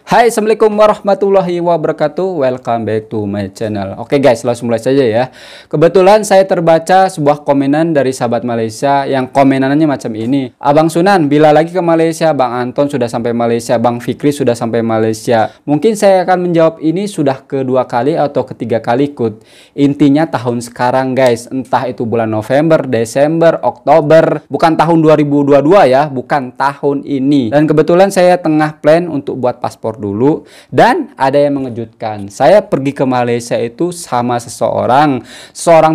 Hai, assalamualaikum warahmatullahi wabarakatuh. Welcome back to my channel. Oke guys, langsung mulai saja ya. Kebetulan saya terbaca sebuah komenan dari sahabat Malaysia yang komenannya macam ini. Abang Sunan, bila lagi ke Malaysia? Bang Anton sudah sampai Malaysia, Bang Fikri sudah sampai Malaysia. Mungkin saya akan menjawab ini sudah kedua kali atau ketiga kali ikut. Intinya tahun sekarang guys, entah itu bulan November, Desember, Oktober, bukan tahun 2022 ya, bukan tahun ini. Dan kebetulan saya tengah plan untuk buat paspor dulu, dan ada yang mengejutkan. Saya pergi ke Malaysia itu sama seseorang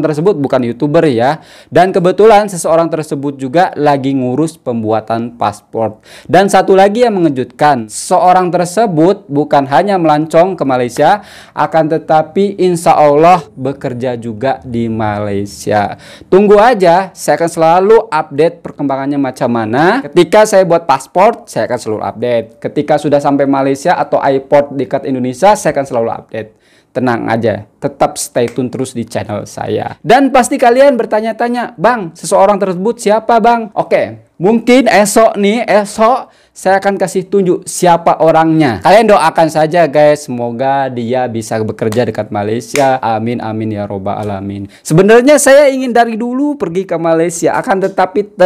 tersebut bukan YouTuber ya, dan kebetulan seseorang tersebut juga lagi ngurus pembuatan paspor. Dan satu lagi yang mengejutkan, seorang tersebut bukan hanya melancong ke Malaysia, akan tetapi insya Allah bekerja juga di Malaysia. Tunggu aja, saya akan selalu update perkembangannya macam mana. Ketika saya buat paspor, saya akan selalu update. Ketika sudah sampai Malaysia atau airport dekat Indonesia, saya akan selalu update. Tenang aja, tetap stay tune terus di channel saya. Dan pasti kalian bertanya-tanya, Bang, seseorang tersebut siapa Bang? Oke, mungkin esok saya akan kasih tunjuk siapa orangnya. Kalian doakan saja guys, semoga dia bisa bekerja dekat Malaysia. Amin amin ya robbal alamin. Sebenarnya saya ingin dari dulu pergi ke Malaysia, akan tetapi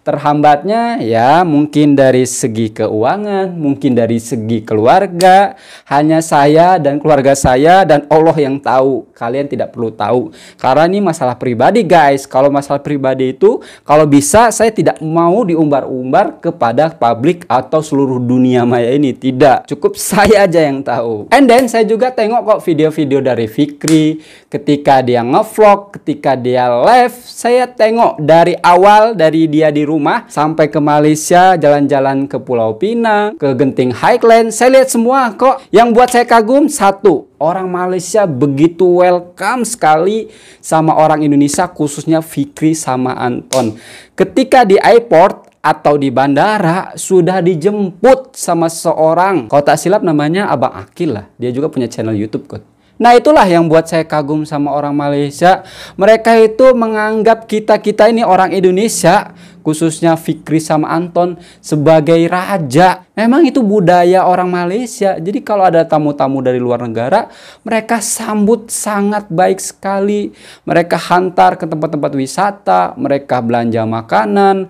terhambatnya ya mungkin dari segi keuangan, mungkin dari segi keluarga. Hanya saya dan keluarga saya dan Allah yang tahu. Kalian tidak perlu tahu, karena ini masalah pribadi guys. Kalau masalah pribadi itu, kalau bisa saya tidak mau diumbar-umbar kepada publik atau seluruh dunia maya ini. Tidak, cukup saya aja yang tahu. And then saya juga tengok kok video-video dari Fikri ketika dia ngevlog, ketika dia live. Saya tengok dari awal, dari dia di rumah sampai ke Malaysia, jalan-jalan ke Pulau Pinang, ke Genting Highland. Saya lihat semua kok. Yang buat saya kagum, satu, orang Malaysia begitu welcome sekali sama orang Indonesia, khususnya Fikri sama Anton. Ketika di airport atau di bandara sudah dijemput sama seorang, kalau tak silap namanya Abang Akil lah. Dia juga punya channel YouTube kok. Nah itulah yang buat saya kagum sama orang Malaysia. Mereka itu menganggap kita ini orang Indonesia, khususnya Fikri sama Anton, sebagai raja. Memang itu budaya orang Malaysia. Jadi kalau ada tamu-tamu dari luar negara, mereka sambut sangat baik sekali. Mereka hantar ke tempat-tempat wisata, mereka belanja makanan.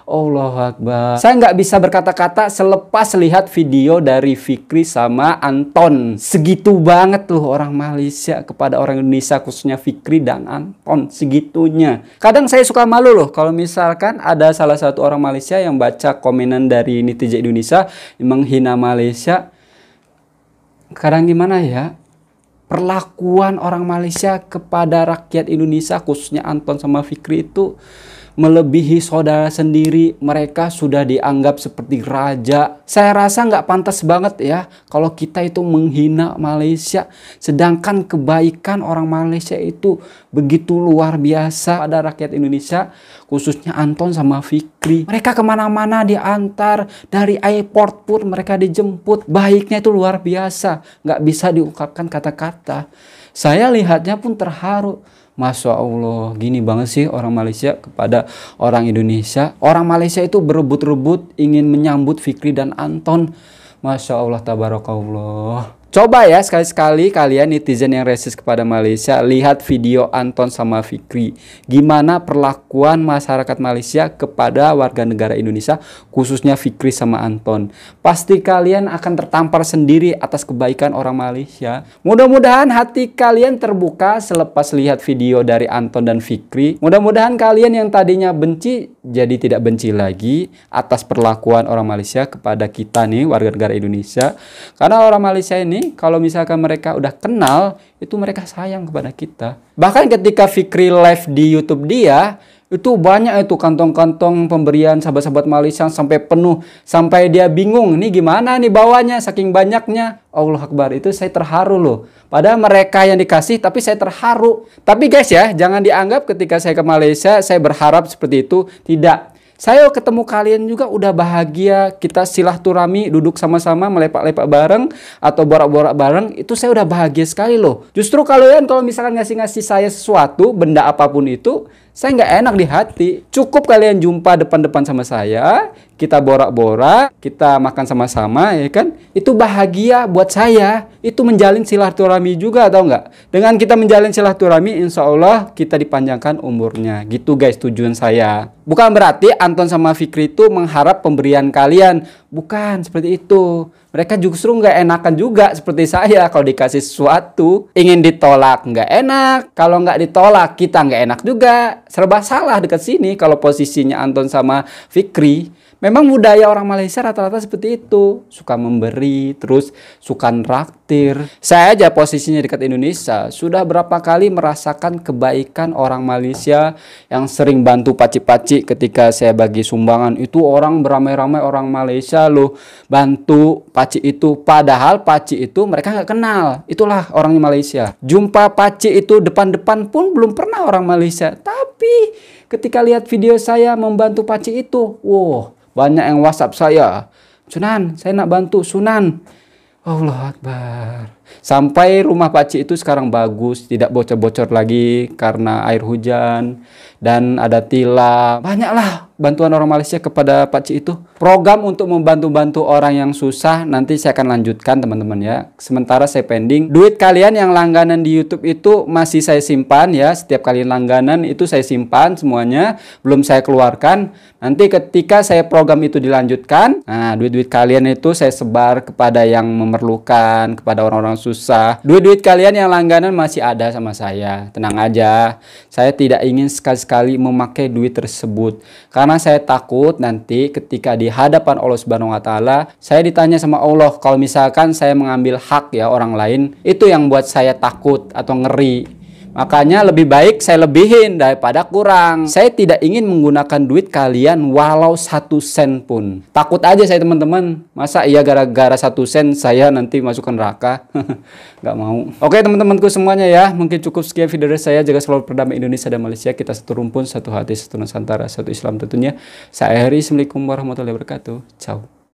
Allahu Akbar. Saya nggak bisa berkata-kata selepas lihat video dari Fikri sama Anton. Segitu banget loh orang Malaysia kepada orang Indonesia, khususnya Fikri dan Anton, segitunya. Kadang saya suka malu loh kalau misalkan ada salah satu orang Malaysia yang baca komenan dari netizen Indonesia yang menghina Malaysia. Kadang gimana ya, perlakuan orang Malaysia kepada rakyat Indonesia, khususnya Anton sama Fikri itu melebihi saudara sendiri. Mereka sudah dianggap seperti raja. Saya rasa nggak pantas banget ya kalau kita itu menghina Malaysia, sedangkan kebaikan orang Malaysia itu begitu luar biasa pada rakyat Indonesia, khususnya Anton sama Fikri. Mereka kemana-mana diantar, dari airport pun mereka dijemput. Baiknya itu luar biasa, nggak bisa diungkapkan kata-kata. Saya lihatnya pun terharu. Masya Allah, gini banget sih orang Malaysia kepada orang Indonesia. Orang Malaysia itu berebut-rebut ingin menyambut Fikri dan Anton. Masya Allah, tabarakallah. Coba ya sekali-sekali kalian netizen yang resist kepada Malaysia, lihat video Anton sama Fikri. Gimana perlakuan masyarakat Malaysia kepada warga negara Indonesia, khususnya Fikri sama Anton. Pasti kalian akan tertampar sendiri atas kebaikan orang Malaysia. Mudah-mudahan hati kalian terbuka selepas lihat video dari Anton dan Fikri. Mudah-mudahan kalian yang tadinya benci jadi tidak benci lagi atas perlakuan orang Malaysia kepada kita nih, warga negara Indonesia. Karena orang Malaysia ini, kalau misalkan mereka udah kenal, itu mereka sayang kepada kita. Bahkan ketika Fikri live di YouTube dia, itu banyak itu kantong-kantong pemberian sahabat-sahabat Malaysia sampai penuh, sampai dia bingung nih gimana nih bawanya saking banyaknya. Allah Akbar, itu saya terharu loh. Padahal mereka yang dikasih, tapi saya terharu. Tapi guys ya, jangan dianggap ketika saya ke Malaysia saya berharap seperti itu. Tidak. Saya ketemu kalian juga udah bahagia, kita silaturahmi, duduk sama-sama, melepak-lepak bareng, atau borak-borak bareng, itu saya udah bahagia sekali loh. Justru kalian kalau misalkan ngasih-ngasih saya sesuatu, benda apapun itu, saya nggak enak di hati. Cukup kalian jumpa depan-depan sama saya, kita borak-borak, kita makan sama-sama, ya kan? Itu bahagia buat saya. Itu menjalin silaturahmi juga, atau nggak? Dengan kita menjalin silaturahmi, insya Allah kita dipanjangkan umurnya. Gitu guys tujuan saya. Bukan berarti Anton sama Fikri itu mengharap pemberian kalian. Bukan seperti itu. Mereka justru nggak enakan juga seperti saya kalau dikasih sesuatu. Ingin ditolak nggak enak. Kalau nggak ditolak kita nggak enak juga. Serba salah dekat sini kalau posisinya Anton sama Fikri. Memang budaya orang Malaysia rata-rata seperti itu. Suka memberi, terus suka nraktir. Saya aja posisinya dekat Indonesia. Sudah berapa kali merasakan kebaikan orang Malaysia yang sering bantu paci-paci ketika saya bagi sumbangan. Itu orang beramai-ramai orang Malaysia loh bantu paci itu. Padahal paci itu mereka nggak kenal. Itulah orang Malaysia. Jumpa paci itu depan-depan pun belum pernah orang Malaysia. Tapi ketika lihat video saya membantu paci itu, wow, banyak yang WhatsApp saya, Sunan, saya nak bantu Sunan. Allah Akbar. Sampai rumah pakcik itu sekarang bagus, tidak bocor-bocor lagi karena air hujan dan ada tilam. Banyaklah bantuan orang Malaysia kepada pakcik itu. Program untuk membantu-bantu orang yang susah nanti saya akan lanjutkan teman-teman ya. Sementara saya pending. Duit kalian yang langganan di YouTube itu masih saya simpan ya. Setiap kali langganan itu saya simpan semuanya, belum saya keluarkan. Nanti ketika saya program itu dilanjutkan, nah duit-duit kalian itu saya sebar kepada yang memerlukan, kepada orang-orang susah. Duit-duit kalian yang langganan masih ada sama saya. Tenang aja. Saya tidak ingin sekali-sekali memakai duit tersebut. Karena saya takut nanti ketika di hadapan Allah Subhanahu wa taala, saya ditanya sama Allah kalau misalkan saya mengambil hak ya orang lain, itu yang buat saya takut atau ngeri. Makanya lebih baik saya lebihin daripada kurang. Saya tidak ingin menggunakan duit kalian walau 1 sen pun. Takut aja saya teman-teman. Masa iya gara-gara 1 sen saya nanti masuk ke neraka? Gak mau. Oke teman-temanku semuanya ya. Mungkin cukup sekian video dari saya. Jaga selalu perdamaian Indonesia dan Malaysia. Kita satu rumpun, satu hati, satu Nusantara, satu Islam tentunya. Saya akhiri. Assalamualaikum warahmatullahi wabarakatuh. Ciao.